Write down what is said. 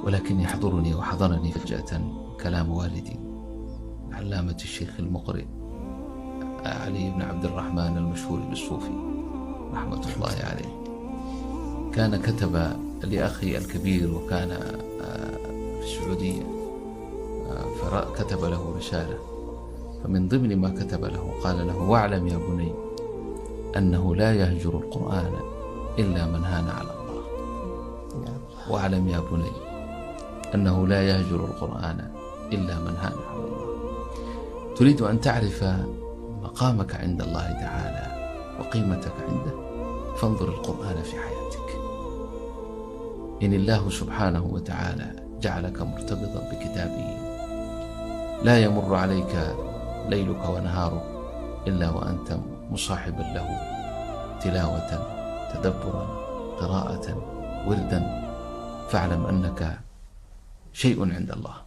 ولكن يحضرني وحضرني فجأة كلام والدي العلامة الشيخ المقرئ علي بن عبد الرحمن المشهور بالصوفي رحمة الله عليه. كان كتب لأخي الكبير وكان في السعودية، فكتب له رسالة، فمن ضمن ما كتب له قال له: واعلم يا بني أنه لا يهجر القرآن إلا من هان على الله. واعلم يا بني أنه لا يهجر القرآن إلا من هان على الله. تريد أن تعرف مقامك عند الله تعالى وقيمتك عنده، فانظر القرآن في حياتك. إن الله سبحانه وتعالى جعلك مرتبطا بكتابه، لا يمر عليك ليلك ونهارك إلا وأنت مصاحبا له تلاوة، تدبرا، قراءة، وردا، فاعلم أنك شيء عند الله.